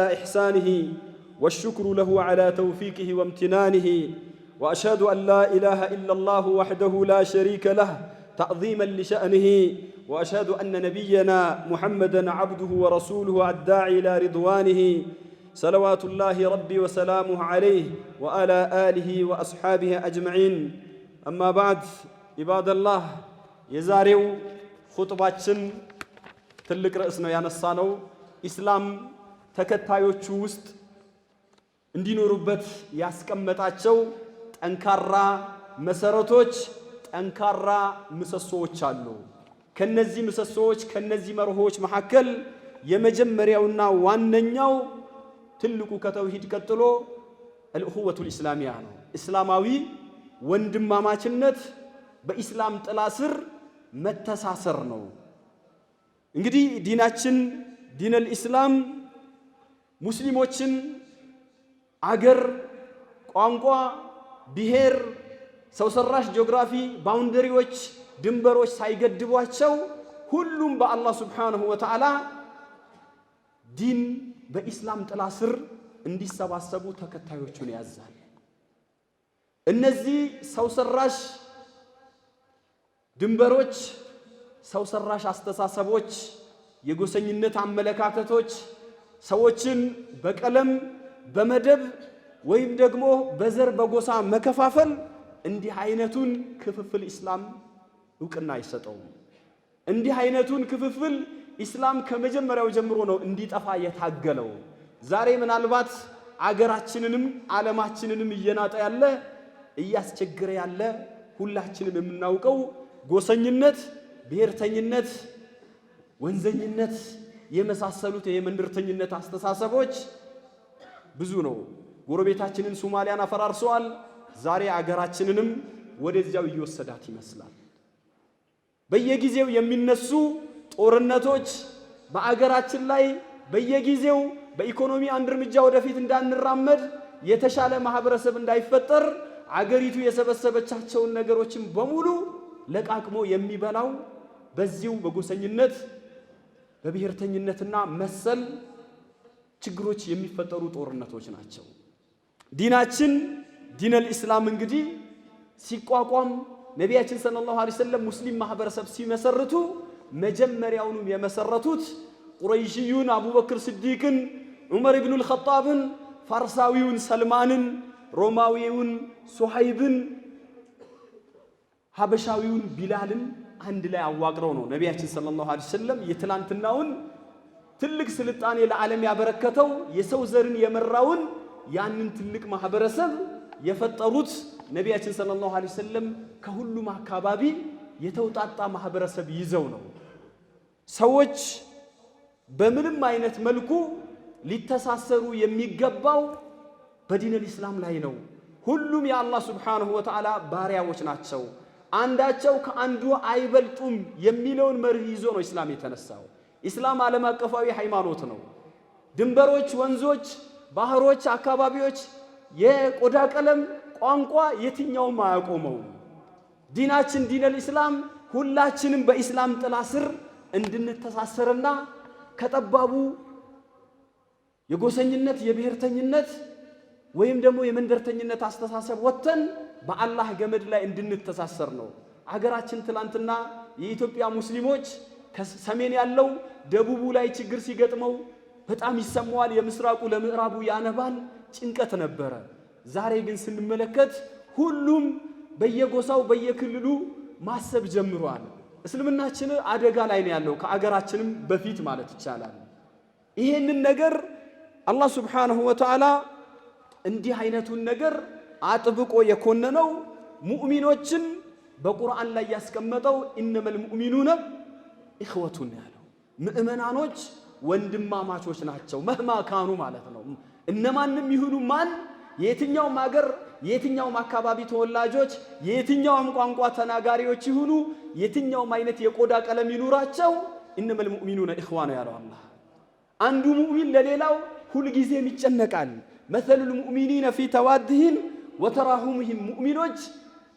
إحسانه والشكر له على توفيقه وامتنانه وأشهد أن لا إله إلا الله وحده لا شريك له تعظيما لشأنه وأشهد أن نبينا محمدا عبده ورسوله الداعي إلى رضوانه صلوات الله ربي وسلامه عليه وعلى آله وأصحابه أجمعين أما بعد عباد الله يزاريو خطباتشن تلك رأسنا يانسانو إسلام ተከታዮቹ ውስጥ እንዲኖሩበት ያስቀመጣቸው ጠንካራ መሰረቶች ጠንካራ ምሰሶዎች አሉ። ከነዚህ ምሰሶዎች ከነዚህ መርሆች መካከል የመጀመሪያውና ዋነኛው ትልቁ ከተውሂድ ቀጥሎ አልኡኹወቱል ኢስላሚያ ነው። እስላማዊ ወንድማማችነት በኢስላም ጥላ ስር መተሳሰር ነው። እንግዲህ ዲናችን ዲነል ኢስላም ሙስሊሞችን አገር፣ ቋንቋ፣ ብሔር፣ ሰው ሰራሽ ጂኦግራፊ ባውንደሪዎች ድንበሮች ሳይገድቧቸው ሁሉም በአላህ ሱብሓነሁ ወተዓላ ዲን በኢስላም ጥላ ስር እንዲሰባሰቡ ተከታዮቹን ያዛል። እነዚህ ሰው ሰራሽ ድንበሮች፣ ሰው ሰራሽ አስተሳሰቦች፣ የጎሰኝነት አመለካከቶች ሰዎችን በቀለም በመደብ ወይም ደግሞ በዘር በጎሳ መከፋፈል እንዲህ አይነቱን ክፍፍል ኢስላም ዕውቅና አይሰጠውም። እንዲህ አይነቱን ክፍፍል ኢስላም ከመጀመሪያው ጀምሮ ነው እንዲጠፋ የታገለው። ዛሬ ምናልባት አገራችንንም ዓለማችንንም እየናጠ ያለ እያስቸገረ ያለ ሁላችንም የምናውቀው ጎሰኝነት፣ ብሔርተኝነት፣ ወንዘኝነት የመሳሰሉት የመንደርተኝነት አስተሳሰቦች ብዙ ነው። ጎረቤታችንን ሶማሊያን አፈራርሰዋል። ዛሬ አገራችንንም ወደዚያው እየወሰዳት ይመስላል። በየጊዜው የሚነሱ ጦርነቶች በአገራችን ላይ በየጊዜው በኢኮኖሚ አንድ እርምጃ ወደፊት እንዳንራመድ የተሻለ ማህበረሰብ እንዳይፈጠር አገሪቱ የሰበሰበቻቸውን ነገሮችን በሙሉ ለቃቅሞ የሚበላው በዚሁ በጎሰኝነት በብሔርተኝነትና መሰል ችግሮች የሚፈጠሩ ጦርነቶች ናቸው። ዲናችን ዲነል ኢስላም እንግዲህ ሲቋቋም ነቢያችን ሰለላሁ ዐለይሂ ወሰለም ሙስሊም ማህበረሰብ ሲመሰርቱ መጀመሪያውንም የመሰረቱት ቁረይሽዩን አቡበክር ስዲቅን፣ ዑመር ኢብኑል ኸጣብን፣ ፋርሳዊውን ሰልማንን፣ ሮማዊውን ሱሐይብን፣ ሀበሻዊውን ቢላልን አንድ ላይ አዋቅረው ነው ነቢያችን ሰለላሁ ዐለይሂ ወሰለም የትላንትናውን ትልቅ ስልጣኔ ለዓለም ያበረከተው የሰው ዘርን የመራውን ያንን ትልቅ ማህበረሰብ የፈጠሩት። ነቢያችን ሰለላሁ ዐለይሂ ወሰለም ከሁሉም አካባቢ የተውጣጣ ማህበረሰብ ይዘው ነው። ሰዎች በምንም አይነት መልኩ ሊተሳሰሩ የሚገባው በዲነል ኢስላም ላይ ነው። ሁሉም የአላህ ሱብሓነሁ ወተዓላ ባሪያዎች ናቸው። አንዳቸው ከአንዱ አይበልጡም የሚለውን መርህ ይዞ ነው ኢስላም የተነሳው። ኢስላም ዓለም አቀፋዊ ሃይማኖት ነው። ድንበሮች፣ ወንዞች፣ ባህሮች፣ አካባቢዎች፣ የቆዳ ቀለም፣ ቋንቋ የትኛውም አያቆመው። ዲናችን ዲነል ኢስላም ሁላችንም በኢስላም ጥላ ስር እንድንተሳሰርና ከጠባቡ የጎሰኝነት የብሔርተኝነት ወይም ደግሞ የመንደርተኝነት አስተሳሰብ ወጥተን በአላህ ገመድ ላይ እንድንተሳሰር ነው። አገራችን ትላንትና የኢትዮጵያ ሙስሊሞች ከሰሜን ያለው ደቡቡ ላይ ችግር ሲገጥመው በጣም ይሰማዋል። የምስራቁ ለምዕራቡ ያነባል፣ ጭንቀት ነበረ። ዛሬ ግን ስንመለከት ሁሉም በየጎሳው በየክልሉ ማሰብ ጀምሯል። እስልምናችን አደጋ ላይ ነው ያለው ከአገራችንም በፊት ማለት ይቻላል። ይሄንን ነገር አላህ ሱብሓነሁ ወተዓላ እንዲህ አይነቱን ነገር አጥብቆ የኮነነው ሙእሚኖችን በቁርአን ላይ ያስቀመጠው ኢነመል ሙእሚኑነ ኢኽወቱን ያለው ምእመናኖች ወንድማማቾች ናቸው። መህማ ካኑ ማለት ነው። እነማንም ይሁኑ ማን የትኛውም ሀገር የትኛውም አካባቢ ተወላጆች የትኛውም ቋንቋ ተናጋሪዎች ይሁኑ የትኛውም አይነት የቆዳ ቀለም ይኑራቸው ኢነመል ሙእሚኑነ ኢኽዋኑ ያለው አላህ አንዱ ሙእሚን ለሌላው ሁሉ ጊዜም ይጨነቃል። መሰሉል ሙእሚኒነ ፊ ተዋድሂም ወተራሁምሂም ሙእሚኖች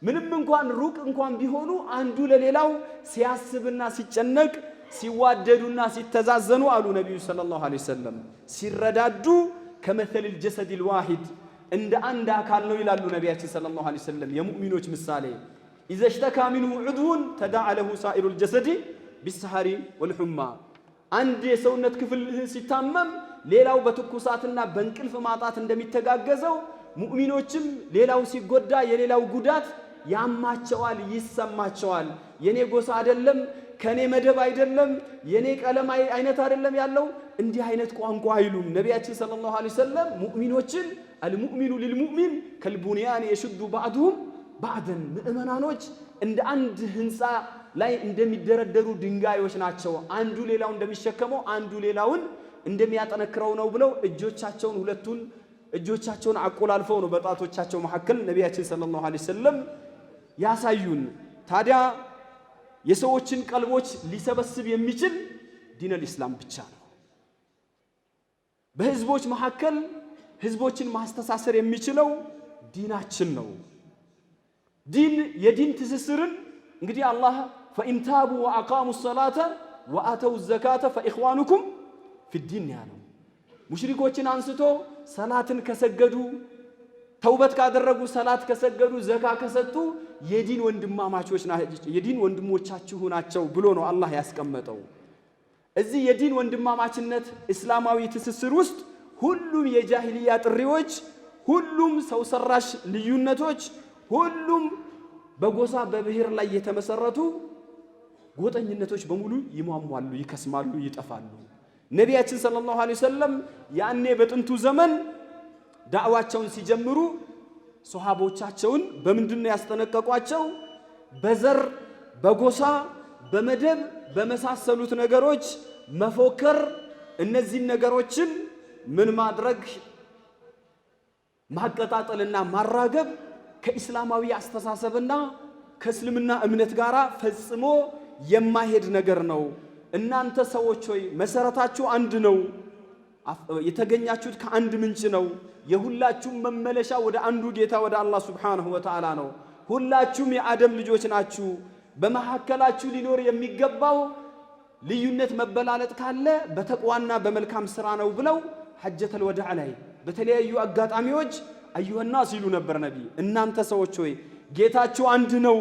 ምንም እንኳን ሩቅ እንኳን ቢሆኑ አንዱ ለሌላው ሲያስብና ሲጨነቅ ሲዋደዱና ሲተዛዘኑ አሉ ነብዩ ሰለላሁ ዐለይሂ ወሰለም ሲረዳዱ ከመሰል الجسد الواحد እንደ አንድ አካል ነው ይላሉ ነቢያችን ሰለላሁ ዐለይሂ ወሰለም የሙእሚኖች ምሳሌ إذا اشتكى منه عضو تداعى له سائر الجسد بالسهر والحمى አንድ የሰውነት ክፍል ሲታመም ሌላው በትኩሳትና በእንቅልፍ ማጣት እንደሚተጋገዘው ሙእሚኖችም ሌላው ሲጎዳ የሌላው ጉዳት ያማቸዋል ይሰማቸዋል የኔ ጎሳ አይደለም ከኔ መደብ አይደለም የኔ ቀለም አይነት አይደለም ያለው እንዲህ አይነት ቋንቋ አይሉም ነቢያችን ሰለላሁ ዐለይሂ ወሰለም ሙእሚኖችን المؤمن للمؤمن كالبنيان يشد بعضهم بعضا ምእመናኖች እንደ አንድ ህንጻ ላይ እንደሚደረደሩ ድንጋዮች ናቸው አንዱ ሌላው እንደሚሸከመው አንዱ ሌላውን እንደሚያጠነክረው ነው ብለው እጆቻቸውን ሁለቱን እጆቻቸውን አቆላልፈው ነው በጣቶቻቸው መሐከል ነቢያችን ሰለላሁ ዐለይሂ ወሰለም ያሳዩን ታዲያ የሰዎችን ቀልቦች ሊሰበስብ የሚችል ዲን الاسلام ብቻ ነው በህዝቦች መሐከል ህዝቦችን ማስተሳሰር የሚችለው ዲናችን ነው ዲን የዲን ትስስርን እንግዲህ አላህ فإن تابوا وأقاموا الصلاة وآتوا الزكاة فإخوانكم في الدين ያለው ሙሽሪኮችን አንስቶ ሰላትን ከሰገዱ ተውበት ካደረጉ ሰላት ከሰገዱ ዘካ ከሰጡ የዲን ወንድማማቾች ናቸው የዲን ወንድሞቻችሁ ናቸው ብሎ ነው አላህ ያስቀመጠው እዚህ የዲን ወንድማማችነት እስላማዊ ትስስር ውስጥ ሁሉም የጃሂልያ ጥሪዎች ሁሉም ሰው ሰራሽ ልዩነቶች ሁሉም በጎሳ በብሔር ላይ የተመሰረቱ ጎጠኝነቶች በሙሉ ይሟሟሉ ይከስማሉ ይጠፋሉ ነቢያችን ሰለላሁ ዐለይሂ ወሰለም ያኔ በጥንቱ ዘመን ዳዕዋቸውን ሲጀምሩ ሱሐቦቻቸውን በምንድነው ያስጠነቀቋቸው በዘር በጎሳ በመደብ በመሳሰሉት ነገሮች መፎከር እነዚህ ነገሮችን ምን ማድረግ ማቀጣጠልና ማራገብ ከእስላማዊ አስተሳሰብና ከእስልምና እምነት ጋራ ፈጽሞ የማይሄድ ነገር ነው እናንተ ሰዎች ሆይ መሰረታችሁ አንድ ነው የተገኛችሁት ከአንድ ምንጭ ነው የሁላችሁም መመለሻ ወደ አንዱ ጌታ ወደ አላህ Subhanahu Wa Ta'ala ነው ሁላችሁም የአደም ልጆች ናችሁ በመሐከላችሁ ሊኖር የሚገባው ልዩነት መበላለጥ ካለ በተቋዋና በመልካም ስራ ነው ብለው ሐጀተል ወዳዕ ላይ በተለያዩ አጋጣሚዎች አዩሃና ሲሉ ነበር ነቢ እናንተ ሰዎች ሆይ ጌታችሁ አንድ ነው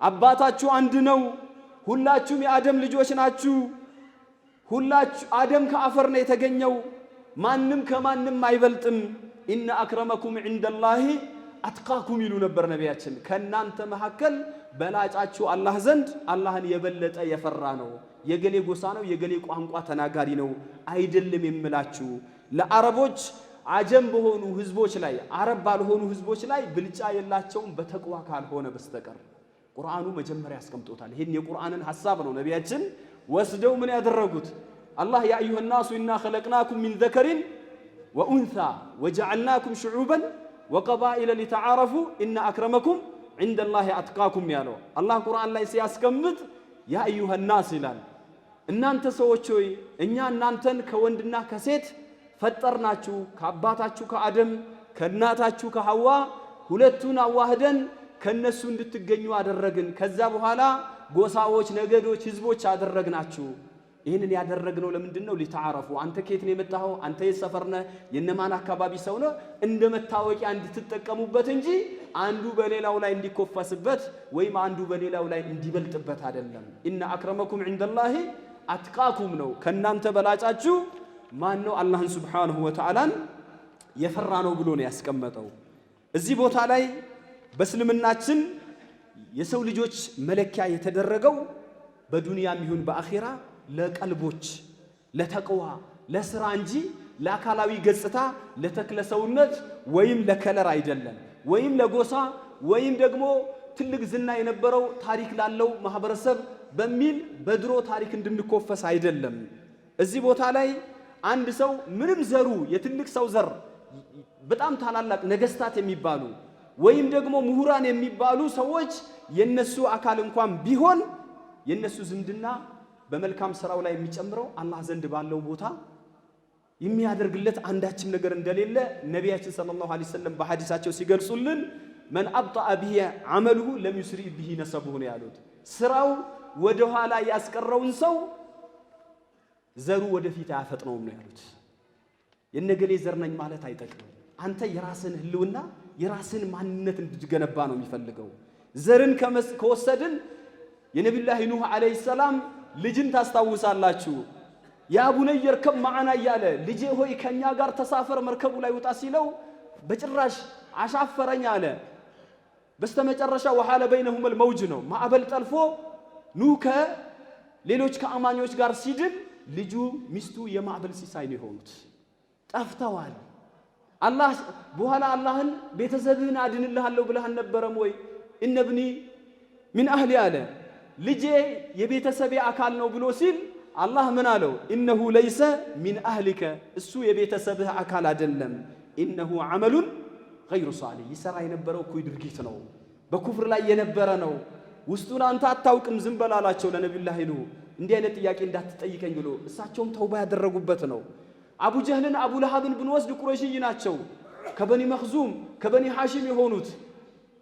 አባታችሁ አንድ ነው ሁላችሁም የአደም ልጆች ናችሁ ሁላችሁ አደም ከአፈር ነው የተገኘው ማንንም ከማንንም አይበልጥም ኢነ አክረመኩም ዒንደላሂ አትቃኩም ይሉ ነበር ነቢያችን ከናንተ መሐከል በላጫችሁ አላህ ዘንድ አላህን የበለጠ የፈራ ነው የገሌ ጎሳ ነው የገሌ ቋንቋ ተናጋሪ ነው አይደለም የምላችሁ ለአረቦች አጀም በሆኑ ህዝቦች ላይ አረብ ባልሆኑ ህዝቦች ላይ ብልጫ የላቸውም በተቅዋ ካልሆነ በስተቀር ቁርአኑ መጀመሪያ ያስቀምጦታል ይሄን የቁርአንን ሐሳብ ነው ነቢያችን ወስደው ምን ያደረጉት አላህ ያ አዩሃ الناس إنا خلقناكم من ذكر وأنثى وجعلناكم شعوبا وقبائل لتعارفوا إن أكرمكم عند الله أتقاكم ያለው አላህ ቁርአን ላይ ሲያስቀምጥ ያ አዩሃ الناس ይላል እናንተ ሰዎች ሆይ እኛ እናንተን ከወንድና ከሴት ፈጠርናችሁ ከአባታችሁ ከአደም ከእናታችሁ ከሐዋ ሁለቱን አዋህደን ከነሱ እንድትገኙ አደረግን ከዛ በኋላ ጎሳዎች ነገዶች ህዝቦች አደረግናችሁ ይሄንን ያደረግነው ለምንድነው ሊተዓረፉ አንተ ከየት ነው የመጣኸው አንተ የሰፈርነ የነማን አካባቢ ሰው ነው እንደመታወቂያ እንድትጠቀሙበት እንጂ አንዱ በሌላው ላይ እንዲኮፈስበት ወይም አንዱ በሌላው ላይ እንዲበልጥበት አይደለም ኢነ አክረመኩም ዒንደላሂ አትቃኩም ነው ከናንተ በላጫችሁ ማን ነው አላህን Subhanahu Wa Ta'ala የፈራ ነው ብሎ ነው ያስቀመጠው እዚህ ቦታ ላይ በእስልምናችን የሰው ልጆች መለኪያ የተደረገው በዱንያም ይሁን በአኺራ ለቀልቦች ለተቅዋ ለስራ እንጂ ለአካላዊ ገጽታ ለተክለ ሰውነት ወይም ለከለር አይደለም ወይም ለጎሳ ወይም ደግሞ ትልቅ ዝና የነበረው ታሪክ ላለው ማህበረሰብ በሚል በድሮ ታሪክ እንድንኮፈስ አይደለም እዚህ ቦታ ላይ አንድ ሰው ምንም ዘሩ የትልቅ ሰው ዘር በጣም ታላላቅ ነገስታት የሚባሉ ወይም ደግሞ ምሁራን የሚባሉ ሰዎች የነሱ አካል እንኳን ቢሆን የነሱ ዝምድና በመልካም ስራው ላይ የሚጨምረው አላህ ዘንድ ባለው ቦታ የሚያደርግለት አንዳችም ነገር እንደሌለ ነቢያችን ሰለላሁ ዐለይሂ ወሰለም በሐዲሳቸው ሲገልጹልን من أبطأ به عمله لم يسرع به نسبه ያሉት ስራው ወደ ኋላ ያስቀረውን ሰው ዘሩ ወደፊት አያፈጥነውም ነው ያሉት። የነገሌ ዘር ነኝ ማለት አይጠቅምም። አንተ የራስን ህልውና የራስን ማንነት እንድትገነባ ነው የሚፈልገው። ዘርን ከወሰድን የነብዩላህ ኑህ አለይሂ ሰላም ልጅን ታስታውሳላችሁ። ያ ቡነየ እርከብ መዓና እያለ ልጄ ሆይ ከኛ ጋር ተሳፈር መርከቡ ላይ ውጣ ሲለው በጭራሽ አሻፈረኝ አለ። በስተመጨረሻ ወሐለ በይነሁም አልመውጅ ነው ማዕበል ጠልፎ ኑህ ከሌሎች ከአማኞች ጋር ሲድን ልጁ ሚስቱ የማዕበል ሲሳይ ነው የሆኑት። ጠፍተዋል። አላህ በኋላ አላህን ቤተሰብህን አድንልሃለሁ ብለህ አልነበረም ወይ? ኢነብኒ ሚን አህሊ አለ። ልጄ የቤተሰቤ አካል ነው ብሎ ሲል አላህ ምን አለው? ኢነሁ ለይሰ ሚን አህሊከ፣ እሱ የቤተሰብህ አካል አይደለም። ኢነሁ ዐመሉን ገይሩ ሷሊህ፣ ይሰራ የነበረው እኩይ ድርጊት ነው፣ በኩፍር ላይ የነበረ ነው። ውስጡን አንተ አታውቅም ዝም በላላቸው ለነብዩላህ ኑህ። እንዲህ አይነት ጥያቄ እንዳትጠይቀኝ ብሎ እሳቸውም ተውባ ያደረጉበት ነው። አቡ ጀህልን አቡ ለሃብን ብንወስድ ቁረይሽይ ናቸው፣ ከበኒ መኽዙም ከበኒ ሐሺም የሆኑት።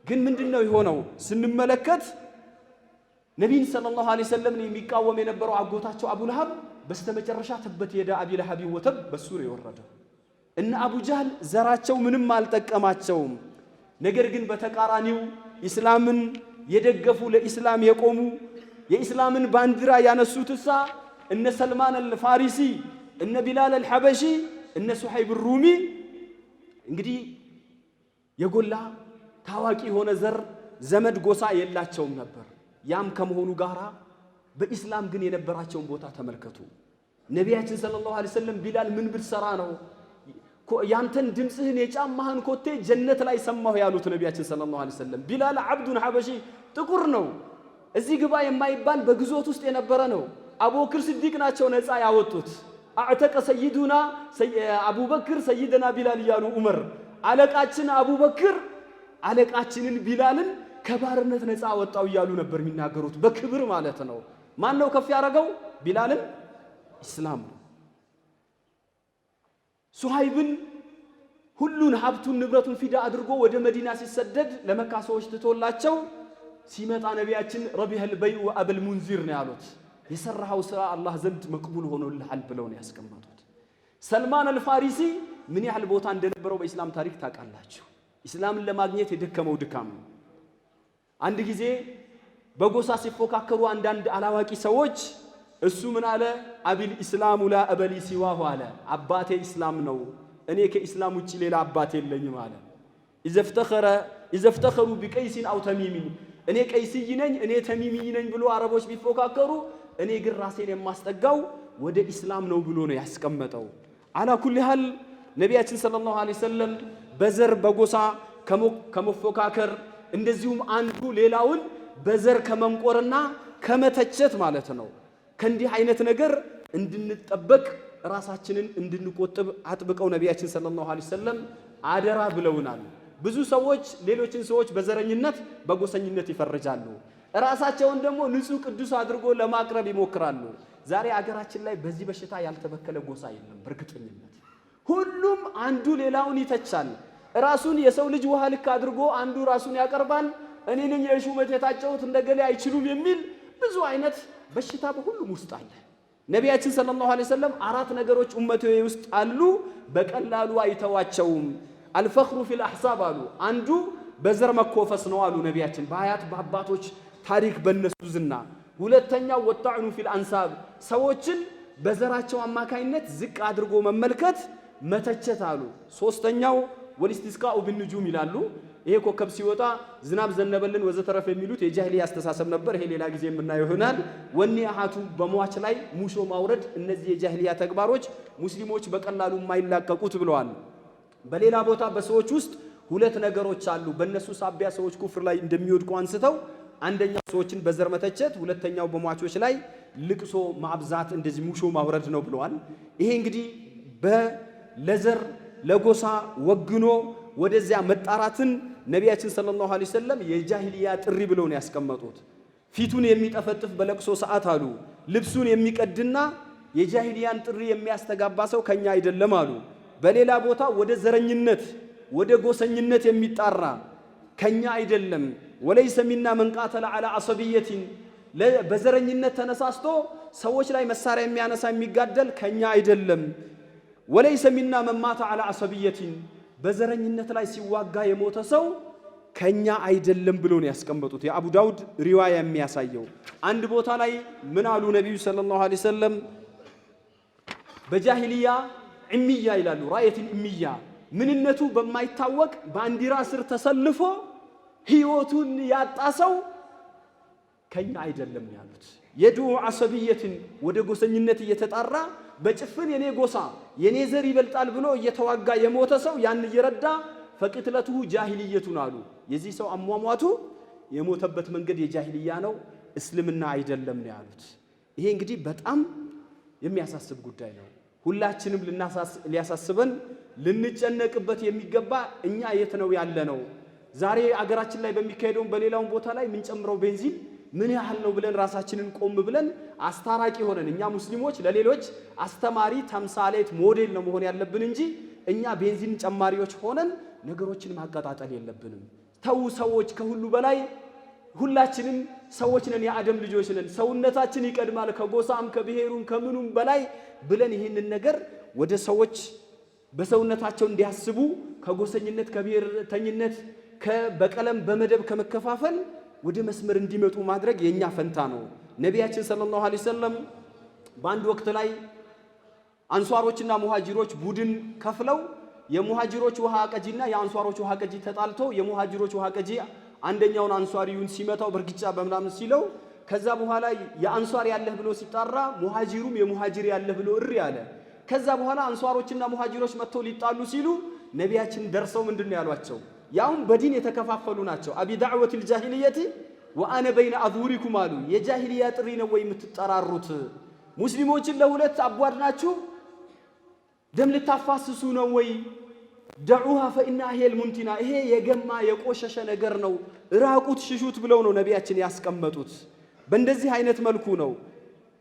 ግን ምንድነው የሆነው ስንመለከት ነቢይን ሰለላሁ ዐለይሂ ወሰለም የሚቃወም የነበረው አጎታቸው አቡ ለሃብ በስተመጨረሻ ተበት የዳ አቢ ለሃብ ወተብ በሱ ነው የወረደው። እነ አቡ ጀህል ዘራቸው ምንም አልጠቀማቸውም። ነገር ግን በተቃራኒው ኢስላምን የደገፉ ለኢስላም የቆሙ የኢስላምን ባንዲራ ያነሱት እነ ሰልማን አልፋሪሲ እነ ቢላል አልሐበሺ እነ ሱሐይብ ሩሚ እንግዲህ የጎላ ታዋቂ የሆነ ዘር ዘመድ ጎሳ የላቸውም ነበር። ያም ከመሆኑ ጋራ በኢስላም ግን የነበራቸውን ቦታ ተመልከቱ። ነቢያችን ሰለላሁ ዐለይሂ ወሰለም ቢላል ምን ብትሰራ ነው ያንተን ድምጽህን የጫማህን ኮቴ ጀነት ላይ ሰማሁ ያሉት ነቢያችን ሰለላሁ ዐለይሂ ወሰለም። ቢላል አብዱን ሐበሺ ጥቁር ነው፣ እዚህ ግባ የማይባል በግዞት ውስጥ የነበረ ነው። አቡበክር ስዲቅ ናቸው ነፃ ያወጡት። አዕተቀ ሰይዱና አቡበክር ሰይድና ቢላል እያሉ ዑመር አለቃችን አቡበክር አለቃችንን ቢላልን ከባርነት ነፃ ወጣው እያሉ ነበር የሚናገሩት፣ በክብር ማለት ነው። ማን ነው ከፍ ያደረገው ቢላልን? ኢስላም ነው። ሱሐይብን ሁሉን ሀብቱን ንብረቱን ፊዳ አድርጎ ወደ መዲና ሲሰደድ ለመካ ሰዎች ትቶላቸው ሲመጣ ነቢያችን ረቢሐል በይኡ ወአበል ሙንዚር ነው ያሉት። የሰራው ስራ አላህ ዘንድ መቅቡል ሆኖልሃል ብለው ነው ያስቀመጡት። ሰልማን አልፋሪሲ ምን ያህል ቦታ እንደነበረው በኢስላም ታሪክ ታውቃላችሁ። ኢስላምን ለማግኘት የደከመው ድካም ነው። አንድ ጊዜ በጎሳ ሲፎካከሩ አንዳንድ አላዋቂ ሰዎች እሱ ምን አለ? አቢል ኢስላሙ ላ አበሊ ሲዋሁ አለ። አባቴ ኢስላም ነው፣ እኔ ከኢስላም ውጪ ሌላ አባቴ የለኝም አለ። ኢዘፍተኸሩ ቢቀይሲን አው ተሚሚን፣ እኔ ቀይስይ ነኝ እኔ ተሚሚይ ነኝ ብሎ አረቦች ቢፎካከሩ እኔ ግን ራሴን የማስጠጋው ወደ ኢስላም ነው ብሎ ነው ያስቀመጠው። አላ ኩሊ ሃል ነቢያችን ሰለላሁ ዐለይሂ ወሰለም በዘር በጎሳ ከመፎካከር እንደዚሁም አንዱ ሌላውን በዘር ከመንቆርና ከመተቸት ማለት ነው ከእንዲህ አይነት ነገር እንድንጠበቅ ራሳችንን እንድንቆጥብ አጥብቀው ነቢያችን ሰለላሁ ዐለይሂ ወሰለም አደራ ብለውናል። ብዙ ሰዎች ሌሎችን ሰዎች በዘረኝነት በጎሰኝነት ይፈርጃሉ። ራሳቸውን ደግሞ ንጹህ ቅዱስ አድርጎ ለማቅረብ ይሞክራሉ። ዛሬ አገራችን ላይ በዚህ በሽታ ያልተበከለ ጎሳ የለም። በእርግጠኝነት ሁሉም አንዱ ሌላውን ይተቻል። ራሱን የሰው ልጅ ውሃ ልክ አድርጎ አንዱ ራሱን ያቀርባል። እኔ ነኝ የሹመት የታጨሁት እንደገለ አይችሉም የሚል ብዙ አይነት በሽታ በሁሉም ውስጥ አለ። ነቢያችን ሰለላሁ ዐለይሂ ወሰለም አራት ነገሮች ኡመቴ ውስጥ አሉ፣ በቀላሉ አይተዋቸውም። አልፈኽሩ ፊል አሕሳብ አሉ። አንዱ በዘር መኮፈስ ነው አሉ ነቢያችን፣ በአያት በአባቶች ታሪክ በነሱ ዝና። ሁለተኛው ወጣዕኑ ፊል አንሳብ፣ ሰዎችን በዘራቸው አማካይነት ዝቅ አድርጎ መመልከት መተቸት አሉ። ሶስተኛው ወልስቲስቃኡ ቢንጁም ይላሉ። ይሄ ኮከብ ሲወጣ ዝናብ ዘነበልን ወዘተረፈ የሚሉት የጃሂሊያ አስተሳሰብ ነበር። ይሄ ሌላ ጊዜ የምናየው ይሆናል። ወኒ አሃቱ በሟች ላይ ሙሾ ማውረድ፣ እነዚህ የጃሂሊያ ተግባሮች ሙስሊሞች በቀላሉ የማይላቀቁት ብለዋል። በሌላ ቦታ በሰዎች ውስጥ ሁለት ነገሮች አሉ በእነሱ ሳቢያ ሰዎች ኩፍር ላይ እንደሚወድቁ አንስተው፣ አንደኛው ሰዎችን በዘር መተቸት፣ ሁለተኛው በሟቾች ላይ ልቅሶ ማብዛት እንደዚህ ሙሾ ማውረድ ነው ብለዋል። ይሄ እንግዲህ ለዘር ለጎሳ ወግኖ ወደዚያ መጣራትን ነቢያችን ሰለላሁ ዐለይሂ ወሰለም የጃሂሊያ ጥሪ ብለው ነው ያስቀመጡት። ፊቱን የሚጠፈጥፍ በለቅሶ ሰዓት አሉ ልብሱን የሚቀድና የጃሂሊያን ጥሪ የሚያስተጋባ ሰው ከኛ አይደለም አሉ። በሌላ ቦታ ወደ ዘረኝነት ወደ ጎሰኝነት የሚጣራ ከኛ አይደለም። ወለይሰ ሚና መን ቃተለ ዐላ ዐሰቢየቲን፣ በዘረኝነት ተነሳስቶ ሰዎች ላይ መሳሪያ የሚያነሳ የሚጋደል ከኛ አይደለም። ወለይሰ ሚና መማተ على عصبية በዘረኝነት ላይ ሲዋጋ የሞተ ሰው ከኛ አይደለም ብሎ ነው ያስቀመጡት። የአቡ ዳውድ ሪዋያ የሚያሳየው አንድ ቦታ ላይ ምን አሉ ነብዩ ሰለላሁ ዐለይሂ ወሰለም በጃሂልያ እሚያ ይላሉ። ራየትን እሚያ ምንነቱ በማይታወቅ ባንዲራ ስር ተሰልፎ ህይወቱን ያጣ ሰው ከኛ አይደለም ያሉት። የዱ ዓሰብየትን ወደ ጎሰኝነት እየተጣራ በጭፍን የኔ ጎሳ የኔ ዘር ይበልጣል ብሎ እየተዋጋ የሞተ ሰው ያን እየረዳ ፈቂትለቱ ጃሂልየቱን አሉ። የዚህ ሰው አሟሟቱ የሞተበት መንገድ የጃሂልያ ነው፣ እስልምና አይደለም ነው ያሉት። ይሄ እንግዲህ በጣም የሚያሳስብ ጉዳይ ነው። ሁላችንም ሊያሳስበን ልንጨነቅበት የሚገባ እኛ የት ነው ያለ ነው። ዛሬ አገራችን ላይ በሚካሄደው በሌላው ቦታ ላይ ምን ጨምረው ቤንዚን ምን ያህል ነው ብለን ራሳችንን ቆም ብለን አስታራቂ ሆነን እኛ ሙስሊሞች ለሌሎች አስተማሪ ተምሳሌት ሞዴል ነው መሆን ያለብን እንጂ እኛ ቤንዚን ጨማሪዎች ሆነን ነገሮችን ማቀጣጠል የለብንም። ተው ሰዎች ከሁሉ በላይ ሁላችንም ሰዎች ነን፣ የአደም ልጆች ነን። ሰውነታችን ይቀድማል ከጎሳም ከብሔሩም ከምኑም በላይ ብለን ይህንን ነገር ወደ ሰዎች በሰውነታቸው እንዲያስቡ ከጎሰኝነት ከብሔርተኝነት በቀለም በመደብ ከመከፋፈል ወደ መስመር እንዲመጡ ማድረግ የኛ ፈንታ ነው። ነቢያችን ሰለላሁ ዐለይሂ ወሰለም በአንድ ወቅት ላይ አንሷሮችና ሙሃጅሮች ቡድን ከፍለው የሙሃጅሮች ውሃ ቀጂና የአንሷሮች ውሃ ቀጂ ተጣልቶ የሙሃጅሮች ውሃ ቀጂ አንደኛውን አንሷሪውን ሲመታው በርግጫ በመናምን ሲለው ከዛ በኋላ የአንሷር ያለህ ብሎ ሲጣራ ሙሃጅሩም የሙሃጅር ያለህ ብሎ እሪ አለ። ከዛ በኋላ አንሷሮችና ሙሃጅሮች መጥተው ሊጣሉ ሲሉ ነቢያችን ደርሰው ምንድነው ያሏቸው? ያውም በዲን የተከፋፈሉ ናቸው። አቢ ዳዕወቲል ጃሂልየቲ ወአነ በይነ አዙሪኩም አሉ። የጃሂልያ ጥሪ ነው ወይ የምትጠራሩት? ሙስሊሞችን ለሁለት አቧድናችሁ ደም ልታፋስሱ ነው ወይ? ደዑሃ ፈኢና ሂየል ሙንቲና፣ ይሄ የገማ የቆሸሸ ነገር ነው፣ ራቁት ሽሹት ብለው ነው ነቢያችን ያስቀመጡት። በእንደዚህ አይነት መልኩ ነው።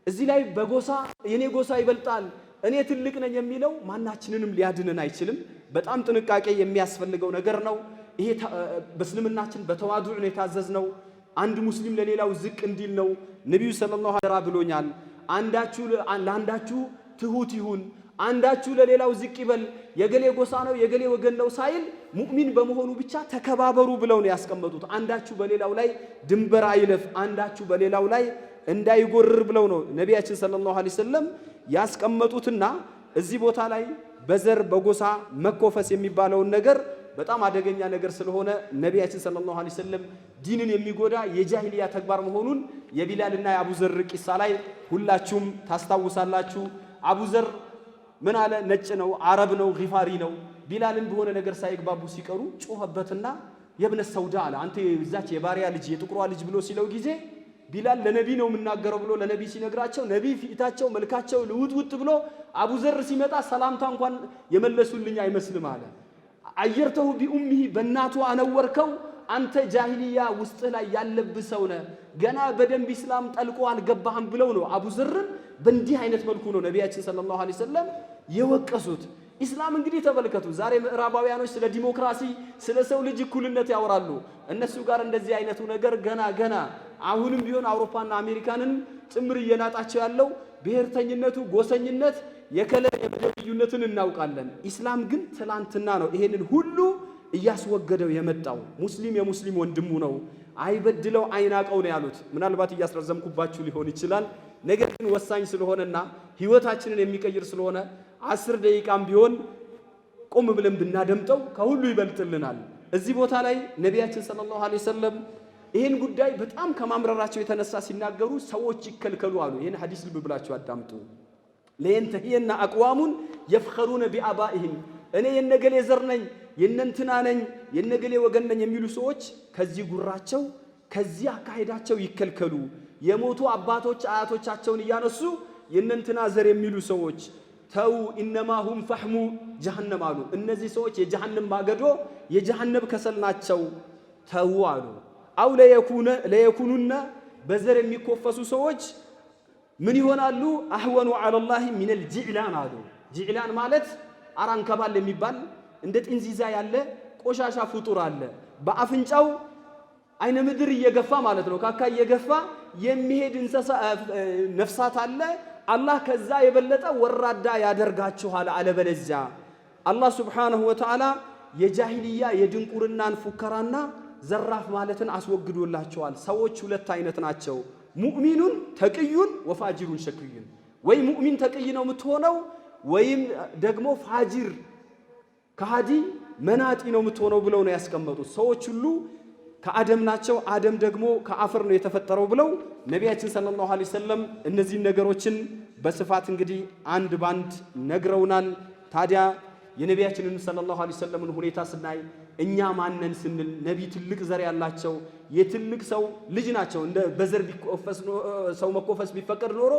እዚህ ላይ በጎሳ የኔ ጎሳ ይበልጣል እኔ ትልቅ ነኝ የሚለው ማናችንንም ሊያድነን አይችልም። በጣም ጥንቃቄ የሚያስፈልገው ነገር ነው። ይሄ በእስልምናችን በተዋዱዕ ነው የታዘዝነው። አንድ ሙስሊም ለሌላው ዝቅ እንዲል ነው ነብዩ ሰለላሁ ዐለይሂ ወሰለም ብሎኛል። አንዳችሁ ለአንዳችሁ ትሁት ይሁን፣ አንዳችሁ ለሌላው ዝቅ ይበል፣ የገሌ ጎሳ ነው የገሌ ወገን ነው ሳይል ሙእሚን በመሆኑ ብቻ ተከባበሩ ብለው ነው ያስቀመጡት። አንዳችሁ በሌላው ላይ ድንበር አይለፍ፣ አንዳችሁ በሌላው ላይ እንዳይጎርር ብለው ነው ነቢያችን ሰለላሁ ዐለይሂ ወሰለም ያስቀመጡትና እዚህ ቦታ ላይ በዘር በጎሳ መኮፈስ የሚባለውን ነገር በጣም አደገኛ ነገር ስለሆነ ነቢያችን ሰለላሁ ዐለይሂ ወሰለም ዲንን የሚጎዳ የጃሂልያ ተግባር መሆኑን የቢላልና የአቡዘር ቂሳ ላይ ሁላችሁም ታስታውሳላችሁ። አቡዘር ምን አለ? ነጭ ነው፣ አረብ ነው፣ ጊፋሪ ነው። ቢላልን በሆነ ነገር ሳይግባቡ ሲቀሩ ጮኸበትና የብነ ሰውዳ አለ፣ አንተ የዛች የባሪያ ልጅ የጥቁሯ ልጅ ብሎ ሲለው ጊዜ ቢላል ለነቢ ነው የምናገረው ብሎ ለነቢ ሲነግራቸው ነቢ ፊታቸው መልካቸው ልውጥውጥ ብሎ አቡዘር ሲመጣ ሰላምታ እንኳን የመለሱልኝ አይመስልም አለ። አየርተው ቢኡሚሂ በእናቱ አነወርከው፣ አንተ ጃሂልያ ውስጥ ላይ ያለብህ ሰው ነህ፣ ገና በደንብ ኢስላም ጠልቆ አልገባህም ብለው ነው አቡዘርን በእንዲህ አይነት መልኩ ነው ነቢያችን ሰለላሁ ዐለይሂ ወሰለም የወቀሱት። ኢስላም እንግዲህ ተመልከቱ፣ ዛሬ ምዕራባውያኖች ስለ ዲሞክራሲ ስለ ሰው ልጅ እኩልነት ያወራሉ። እነሱ ጋር እንደዚህ አይነቱ ነገር ገና አሁንም ቢሆን አውሮፓና አሜሪካንን ጭምር እየናጣቸው ያለው ብሔርተኝነቱ፣ ጎሰኝነት፣ የከለር ልዩነትን እናውቃለን። ኢስላም ግን ትላንትና ነው ይሄንን ሁሉ እያስወገደው የመጣው። ሙስሊም የሙስሊም ወንድሙ ነው፣ አይበድለው አይናቀው ነው ያሉት። ምናልባት እያስረዘምኩባችሁ ሊሆን ይችላል። ነገር ግን ወሳኝ ስለሆነና ህይወታችንን የሚቀይር ስለሆነ 10 ደቂቃም ቢሆን ቆም ብለን ብናደምጠው ከሁሉ ይበልጥልናል። እዚህ ቦታ ላይ ነቢያችን ሰለላሁ ዐለይሂ ወሰለም ይህን ጉዳይ በጣም ከማምረራቸው የተነሳ ሲናገሩ ሰዎች ይከልከሉ አሉ። ይህን ሐዲስ ልብ ብላችሁ አዳምጡ። ለየንተሂየና አቅዋሙን የፍኸሩነ ቢአባኢህም፣ እኔ የነገሌ ዘር ነኝ የነንትና ነኝ የነገሌ ወገን ነኝ የሚሉ ሰዎች ከዚህ ጉራቸው ከዚህ አካሄዳቸው ይከልከሉ። የሞቱ አባቶች አያቶቻቸውን እያነሱ የነንትና ዘር የሚሉ ሰዎች ተው፣ ኢነማ ሁም ፈሕሙ ጀሃነም አሉ። እነዚህ ሰዎች የጀሃነም ማገዶ የጀሃነም ከሰል ናቸው፣ ተው አሉ። አው ለየኩኑነ በዘር የሚኮፈሱ ሰዎች ምን ይሆናሉ? አህወኑ ዐለላሂ ሚነል ጅዕላን አሉ። ጅዕላን ማለት አራንከባል የሚባል እንደ ጥንዚዛ ያለ ቆሻሻ ፍጡር አለ። በአፍንጫው አይነ ምድር እየገፋ ማለት ነው፣ ካካ እየገፋ የሚሄድ እንስሳ ነፍሳት አለ አላህ ከዛ የበለጠ ወራዳ ያደርጋችኋል አለበለዚያ አላህ Subhanahu Wa Ta'ala የጃሂልያ የድንቁርናን ፉከራና ዘራፍ ማለትን አስወግዶላቸዋል ሰዎች ሁለት አይነት ናቸው ሙእሚኑን ተቅዩን ወፋጅሩን ሸክዩን ወይ ሙእሚን ተቅይ ነው የምትሆነው ወይም ደግሞ ፋጅር ከሃዲ መናጢ ነው የምትሆነው ብለው ነው ያስቀመጡት ሰዎች ሁሉ ከአደም ናቸው አደም ደግሞ ከአፈር ነው የተፈጠረው ብለው ነቢያችን ሰለላሁ ዐለይሂ ወሰለም እነዚህ ነገሮችን በስፋት እንግዲህ አንድ ባንድ ነግረውናል ታዲያ የነቢያችንን ሰለላሁ ዐለይሂ ወሰለም ሁኔታ ስናይ እኛ ማነን ስንል ነቢ ትልቅ ዘር ያላቸው የትልቅ ሰው ልጅ ናቸው እንደ በዘር ቢቆፈስ ሰው መቆፈስ ቢፈቀድ ኖሮ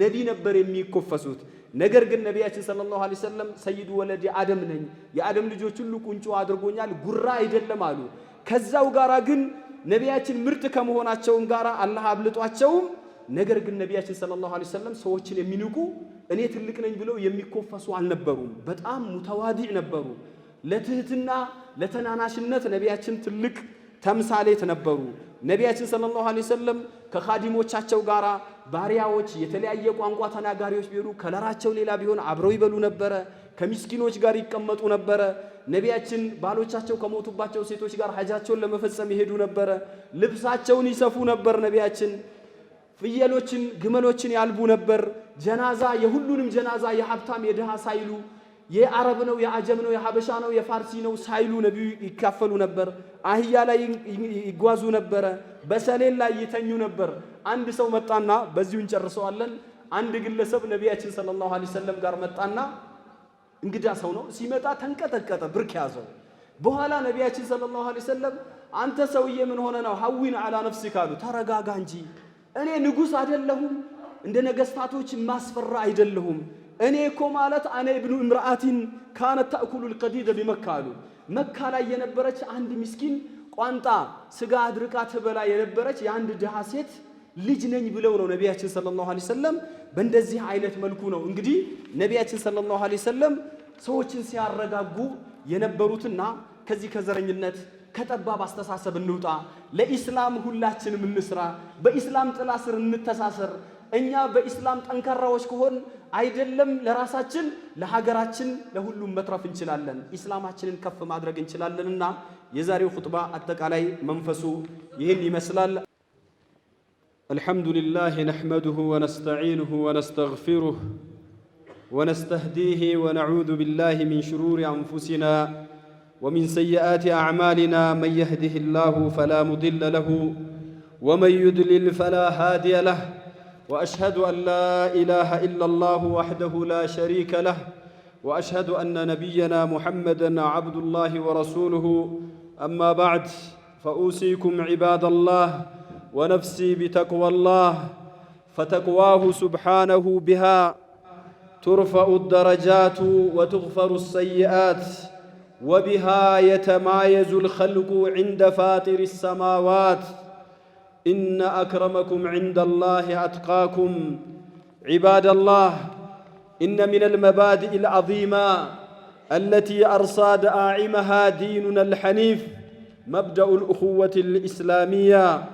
ነቢ ነበር የሚቆፈሱት ነገር ግን ነቢያችን ሰለላሁ ዐለይሂ ወሰለም ሰይዱ ወለዲ አደም ነኝ የአደም ልጆች ሁሉ ቁንጮ አድርጎኛል ጉራ አይደለም አሉ ከዛው ጋራ ግን ነቢያችን ምርጥ ከመሆናቸውም ጋራ አላህ አብልጧቸው ነገር ግን ነቢያችን ሰለላሁ ዐለይሂ ወሰለም ሰዎችን የሚንቁ እኔ ትልቅ ነኝ ብለው የሚቆፈሱ አልነበሩም በጣም ሙተዋዲዕ ነበሩ ለትህትና ለተናናሽነት ነቢያችን ትልቅ ተምሳሌት ነበሩ ነቢያችን ሰለላሁ ዐለይሂ ወሰለም ከኻዲሞቻቸው ጋራ ባሪያዎች የተለያየ ቋንቋ ተናጋሪዎች ቢሆኑ ከለራቸው ሌላ ቢሆን አብረው ይበሉ ነበር ከሚስኪኖች ጋር ይቀመጡ ነበር ነቢያችን ባሎቻቸው ከሞቱባቸው ሴቶች ጋር ሐጃቸውን ለመፈጸም ይሄዱ ነበር ልብሳቸውን ይሰፉ ነበር ነቢያችን ፍየሎችን ግመሎችን ያልቡ ነበር ጀናዛ የሁሉንም ጀናዛ የሀብታም የደሃ ሳይሉ የአረብ ነው የአጀም ነው የሐበሻ ነው የፋርሲ ነው ሳይሉ ነብዩ ይካፈሉ ነበር አህያ ላይ ይጓዙ ነበር በሰሌን ላይ ይተኙ ነበር አንድ ሰው መጣና በዚሁ እንጨርሰዋለን አንድ ግለሰብ ነቢያችን ሰለላሁ ዐለይሂ ወሰለም ጋር መጣና እንግዳ ሰው ነው ሲመጣ ተንቀጠቀጠ ብርክ ያዘው በኋላ ነቢያችን ሰለላሁ ዐለይሂ ወሰለም አንተ ሰውዬ ምን ሆነ ነው ሐዊን አላ ነፍሲካ አሉ ተረጋጋ እንጂ እኔ ንጉስ አይደለሁም እንደ ነገስታቶች ማስፈራ አይደለሁም እኔ እኮ ማለት አነ ኢብኑ እምራአቲን ካነት ተአኩሉ القديد بمكه አሉ መካ ላይ የነበረች አንድ ምስኪን ቋንጣ ስጋ አድርቃ ትበላ የነበረች የአንድ ድሃ ሴት ልጅ ነኝ ብለው ነው ነቢያችን ሰለላሁ ዐለይሂ ወሰለም በእንደዚህ አይነት መልኩ ነው እንግዲህ ነቢያችን ሰለላሁ ዐለይሂ ወሰለም ሰዎችን ሲያረጋጉ የነበሩትና ከዚህ ከዘረኝነት ከጠባብ አስተሳሰብ እንውጣ ለኢስላም ሁላችንም እንስራ በኢስላም ጥላ ስር እንተሳሰር እኛ በኢስላም ጠንካራዎች ከሆን አይደለም ለራሳችን ለሀገራችን ለሁሉም መትረፍ እንችላለን ኢስላማችንን ከፍ ማድረግ እንችላለንና የዛሬው ኹጥባ አጠቃላይ መንፈሱ ይህን ይመስላል الحمد لله نحمده ونستعينه ونستغفره ونستهديه ونعوذ بالله من شرور أنفسنا ومن سيئات أعمالنا من يهده الله فلا مضل له ومن يضلل فلا هادي له وأشهد أن لا إله إلا الله وحده لا شريك له وأشهد أن نبينا محمدًا عبد الله ورسوله أما بعد فأوصيكم عباد الله ونفسي بتقوى الله فتقواه سبحانه بها ترفع الدرجات وتغفر السيئات وبها يتمايز الخلق عند فاطر السماوات إن أكرمكم عند الله أتقاكم عباد الله إن من المبادئ العظيمة التي أرصى داعمها ديننا الحنيف مبدأ الأخوة الإسلامية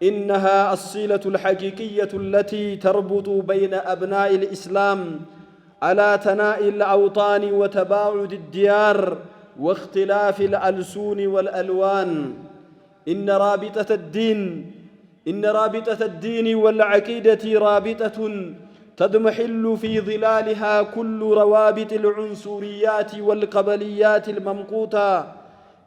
إنها الصلة الحقيقية التي تربط بين أبناء الإسلام على تناء الأوطان وتباعد الديار واختلاف الألسون والألوان إن رابطة الدين والعقيدة رابطة تضمحل في ظلالها كل روابط العنصريات والقبليات الممقوتة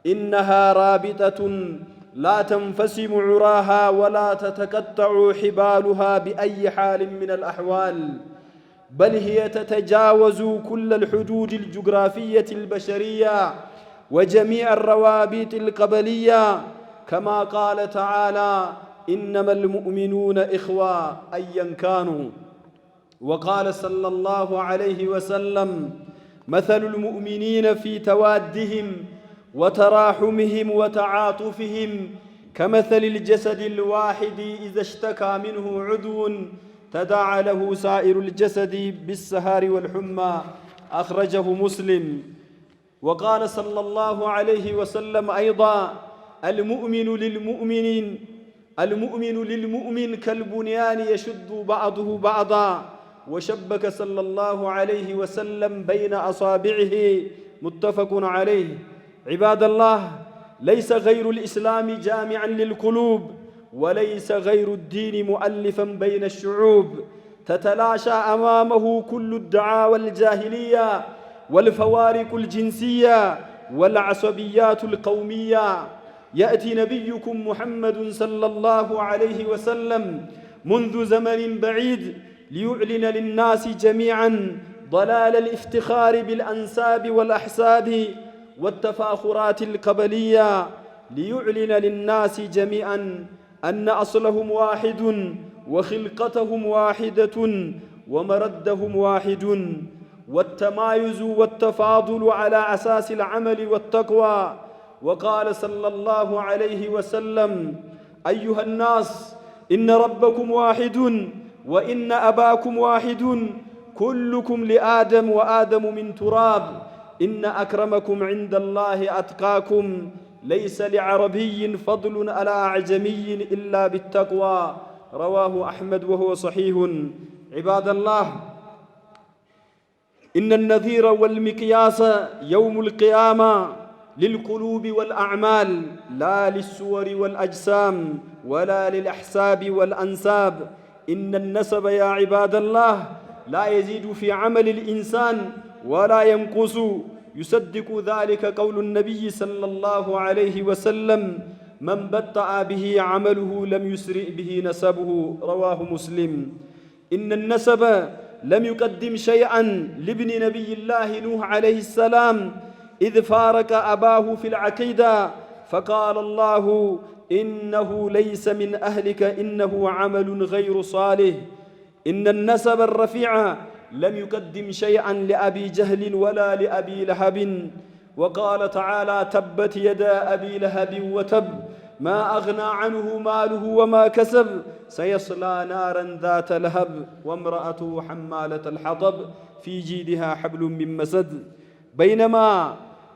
إنها رابطة لا تنفسم عراها ولا تتقطع حبالها بأي حال من الأحوال بل هي تتجاوز كل الحدود الجغرافية البشرية وجميع الروابط القبلية كما قال تعالى إنما المؤمنون إخوة أيا كانوا وقال صلى الله عليه وسلم مثل المؤمنين في توادهم وتراحمهم وتعاطفهم كمثل الجسد الواحد إذا اشتكى منه عضو تداعى له سائر الجسد بالسهر والحمى أخرجه مسلم وقال صلى الله عليه وسلم أيضا المؤمن للمؤمن كالبنيان يشد بعضه بعضا وشبك صلى الله عليه وسلم بين أصابعه متفق عليه. عباد الله، ليس غير الإسلام جامعا للقلوب، وليس غير الدين مؤلفا بين الشعوب، تتلاشى أمامه كل الدعاوى الجاهلية والفوارق الجنسية والعصبيات القومية. يأتي نبيكم محمد صلى الله عليه وسلم منذ زمن بعيد ليعلن للناس جميعا ضلال الافتخار بالأنساب والأحساب والتفاخرات القبلية، ليعلن للناس جميعا أن أصلهم واحد وخلقتهم واحدة ومردهم واحد، والتمايز والتفاضل على أساس العمل والتقوى. وقال صلى الله عليه وسلم: أيها الناس، إن ربكم واحد وإن أباكم واحد، كلكم لآدم وآدم من تراب، إن أكرمكم عند الله أتقاكم، ليس لعربي فضل على أعجمي إلا بالتقوى. رواه أحمد وهو صحيح. عباد الله، إن النذير والمقياس يوم القيامة للقلوب والأعمال، لا للصور والأجسام ولا للأحساب والأنساب. إن النسب يا عباد الله لا يزيد في عمل الإنسان ولا ينقص. يصدق ذلك قول النبي صلى الله عليه وسلم: من بطأ به عمله لم يسرع به نسبه. رواه مسلم. إن النسب لم يقدم شيئا لابن نبي الله نوح عليه السلام إذ فارق أباه في العقيدة، فقال الله: إنه ليس من أهلك إنه عمل غير صالح. إن النسب الرفيع لم يقدم شيئا لأبي جهل ولا لأبي لهب. وقال تعالى: تبت يدا أبي لهب وتب، ما أغنى عنه ماله وما كسب، سيصلى نارا ذات لهب، وامرأته حمالة الحطب، في جيدها حبل من مسد.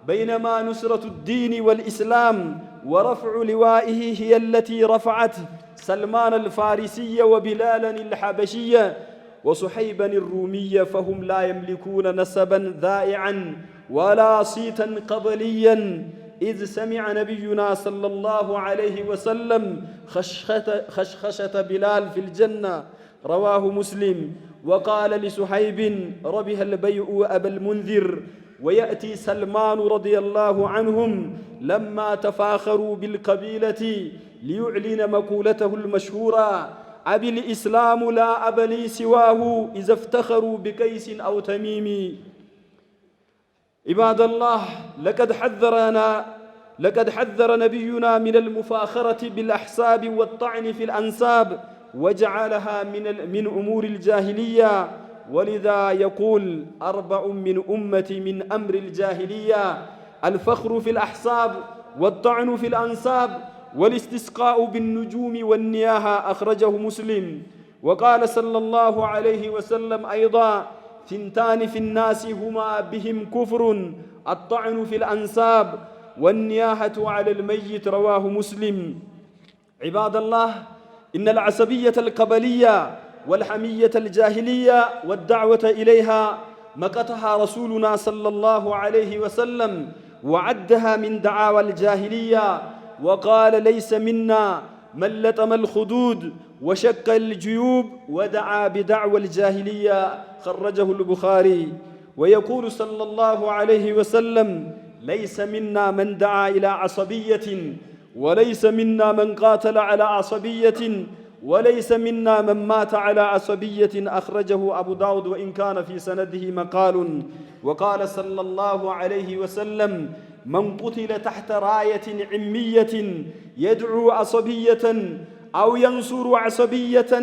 بينما نصرة الدين والإسلام ورفع لوائه هي التي رفعت سلمان الفارسي وبلالا الحبشية وصحيبا الرومية، فهم لا يملكون نسبا ذائعا ولا صيتا قبليا. إذ سمع نبينا صلى الله عليه وسلم خشخشة بلال في الجنة. رواه مسلم. وقال لصحيب: ربح البيع أبا المنذر. ويأتي سلمان رضي الله عنهم لما تفاخروا بالقبيلة ليعلن مقولته المشهورة: أبي الإسلام لا أب لي سواه، إذا افتخروا بكيس أو تميم. عباد الله، لقد حذر نبينا من المفاخرة بالأحساب والطعن في الأنساب، وجعلها من أمور الجاهلية. ولذا يقول: 4 من أمتي من أمر الجاهلية: الفخر في الأحساب، والطعن في الأنساب، والاستسقاء بالنجوم والنياحة. أخرجه مسلم. وقال صلى الله عليه وسلم أيضا: 2 في الناس هما بهم كفر، الطعن في الأنساب والنياحة على الميت. رواه مسلم. عباد الله، إن العصبية القبلية والحمية الجاهلية والدعوة إليها مقتها رسولنا صلى الله عليه وسلم، وعدها من دعاوى الجاهلية، وقال: ليس منا من لطم الخدود وشق الجيوب ودعا بدعوى الجاهلية. خرجه البخاري. ويقول صلى الله عليه وسلم: ليس منا من دعا إلى عصبية، وليس منا من قاتل على عصبية، وليس منا من مات على عصبية. أخرجه أبو داود، وإن كان في سنده مقال. وقال صلى الله عليه وسلم: من قتل تحت راية عمية يدعو عصبية أو ينصر عصبية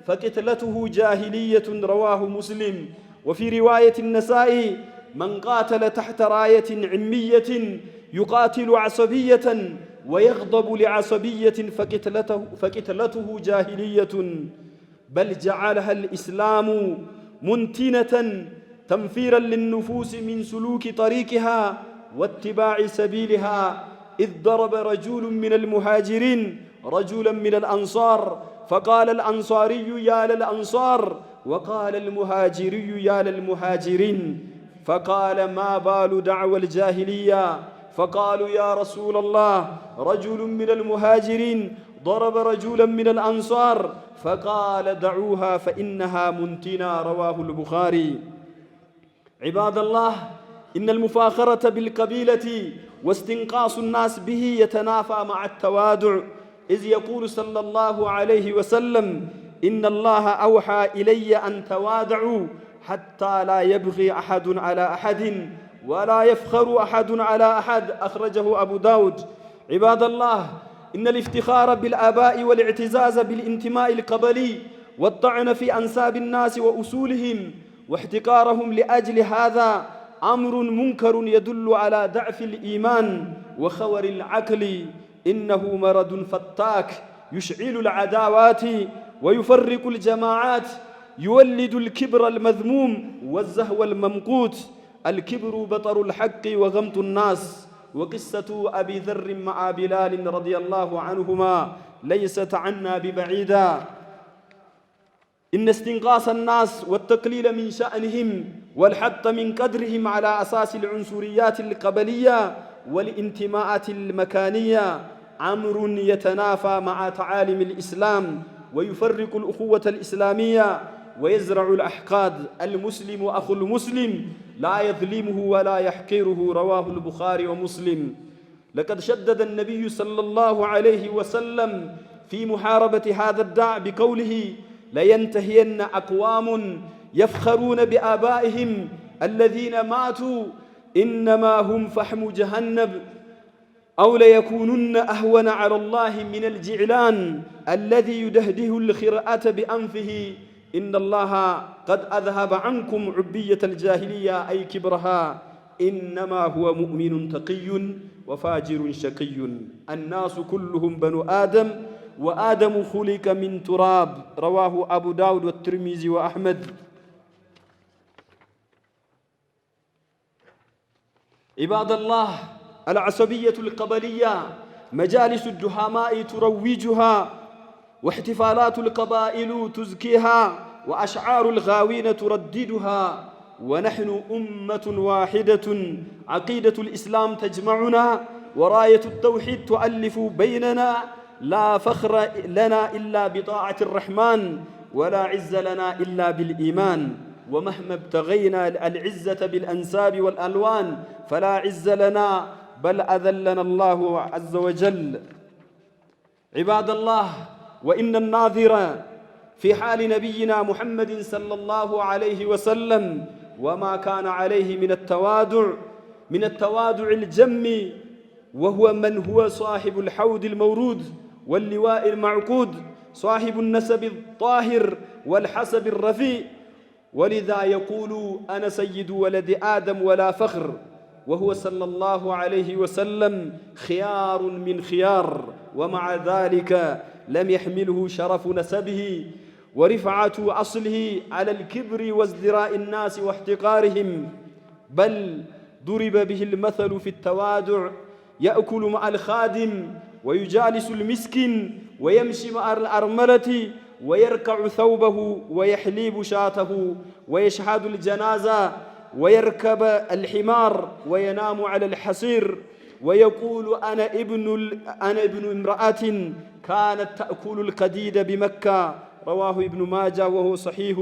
فقتلته جاهلية. رواه مسلم. وفي رواية النسائي: من قاتل تحت راية عمية يقاتل عصبية ويغضب لعصبية فقتلته جاهلية. بل جعلها الإسلام منتنة تنفيرا للنفوس من سلوك طريقها واتباع سبيلها. إذ ضرب رجل من المهاجرين رجلا من الأنصار فقال الأنصاري يا للأنصار وقال المهاجري يا للمهاجرين فقال ما بال دعوى الجاهلية فقالوا يا رسول الله رجل من المهاجرين ضرب رجلا من الأنصار فقال دعوها فإنها منتنا رواه البخاري. عباد الله، إن المفاخرة بالقبيلة واستنقاص الناس به يتنافى مع التواضع، إذ يقول صلى الله عليه وسلم إن الله أوحى إلي أن توادعوا حتى لا يبغي أحد على أحد ولا يفخر أحد على أحد، أخرجه أبو داود. عباد الله، إن الافتخار بالآباء والاعتزاز بالانتماء القبلي والطعن في أنساب الناس وأصولهم واحتقارهم لأجل هذا أمر منكر يدل على ضعف الإيمان وخور العقل، إنه مرض فتاك يشعل العداوات ويفرق الجماعات، يولد الكبر المذموم والزهو الممقوت. الكبر بطر الحق وغمط الناس. وقصة أبي ذر مع بلال رضي الله عنهما ليست عنا ببعيدة. إن استنقاص الناس والتقليل من شأنهم والحط من قدرهم على أساس العنصريات القبلية والانتماءات المكانية أمر يتنافى مع تعاليم الإسلام ويفرق الأخوة الإسلامية ويزرع الأحقاد. المسلم أخو المسلم لا يظلمه ولا يحقره، رواه البخاري ومسلم. لقد شدد النبي صلى الله عليه وسلم في محاربة هذا الداع بقوله لينتهين أقوام يفخرون بآبائهم الذين ماتوا إنما هم فحم جهنم أو ليكونن أهون على الله من الجعلان الذي يدهده الخرأة بأنفه إن الله قد أذهب عنكم عبية الجاهلية أي كبرها إنما هو مؤمن تقي وفاجر شقي. الناس كلهم بنو آدم وآدم خلق من تراب، رواه أبو داود والترمذي وأحمد. عباد الله، العصبية القبلية مجالس الدهماء تروجها واحتفالات القبائل تزكيها وأشعار الغاوين ترددها، ونحن أمة واحدة عقيدة الإسلام تجمعنا وراية التوحيد تؤلف بيننا، لا فخر لنا إلا بطاعة الرحمن ولا عز لنا إلا بالإيمان، ومهما ابتغينا العزة بالأنساب والألوان فلا عز لنا بل أذلنا الله عز وجل. عباد الله، وإن الناظر في حال نبينا محمد صلى الله عليه وسلم وما كان عليه من التواضع الجم، وهو من هو صاحب الحوض المورود واللواء المعقود، صاحب النسب الطاهر والحسب الرفيع، ولذا يقول أنا سيد ولد آدم ولا فخر، وهو صلى الله عليه وسلم خيار من خيار، ومع ذلك لم يحمله شرف نسبه ورفعة أصله على الكبر وازدراء الناس واحتقارهم، بل ضرب به المثل في التواضع، يأكل مع الخادم ويجالس المسكين ويمشي مع الأرملة ويركع ثوبه ويحليب شاته ويشهد الجنازة ويركب الحمار وينام على الحصير، ويقول أنا ابن امرأة كانت تأكل القديد بمكة، رواه ابن ماجه وهو صحيح.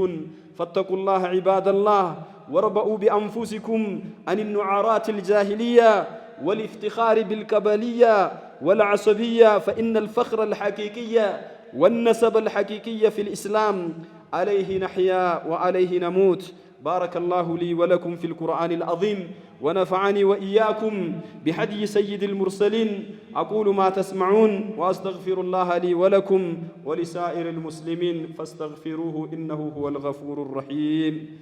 فاتقوا الله عباد الله واربؤوا بأنفسكم عن النعارات الجاهلية والافتخار بالقبلية والعصبية، فإن الفخر الحقيقي والنسب الحقيقي في الإسلام عليه نحيا وعليه نموت. بارك الله لي ولكم في القرآن العظيم ونفعني وإياكم بهدي سيد المرسلين. أقول ما تسمعون وأستغفر الله لي ولكم ولسائر المسلمين فاستغفروه إنه هو الغفور الرحيم.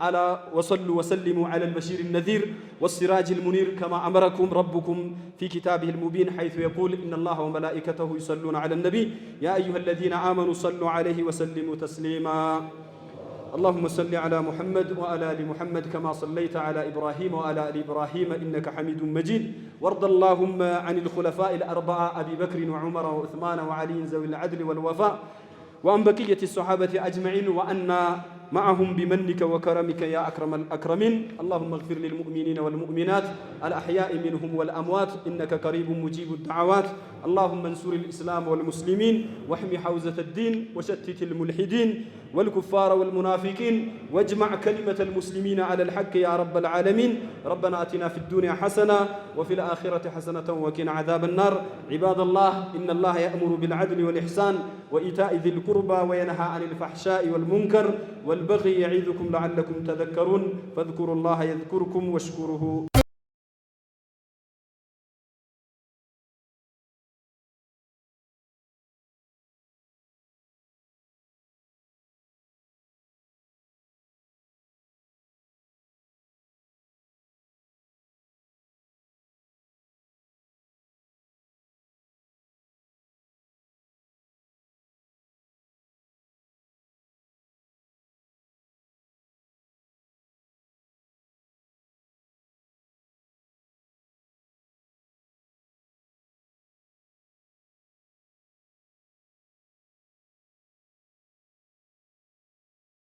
ألا وصلوا وسلموا على البشير النذير والسراج المنير كما أمركم ربكم في كتابه المبين، حيث يقول إن الله وملائكته يصلون على النبي يا أيها الذين آمنوا صلوا عليه وسلموا تسليما. اللهم صل على محمد وعلى آل محمد كما صليت على إبراهيم وعلى آل إبراهيم إنك حميد مجيد. وارض اللهم عن الخلفاء الأربعة أبي بكر وعمر وعثمان وعلي ذوي العدل والوفاء وعن بقية الصحابة أجمعين وأنا معهم بمنك وكرمك يا أكرم الأكرمين. اللهم اغفر للمؤمنين والمؤمنات الأحياء منهم والأموات إنك قريب مجيب الدعوات. اللهم انصر الإسلام والمسلمين واحمي حوزة الدين وشتت الملحدين والكفار والمنافقين واجمع كلمة المسلمين على الحق يا رب العالمين. ربنا آتنا في الدنيا حسنة وفي الآخرة حسنة وقنا عذاب النار. عباد الله إن الله يأمر بالعدل والإحسان وإيتاء ذي القربى وينهى عن الفحشاء والمنكر والبغي يعظكم لعلكم تذكرون. فاذكروا الله يذكركم واشكروه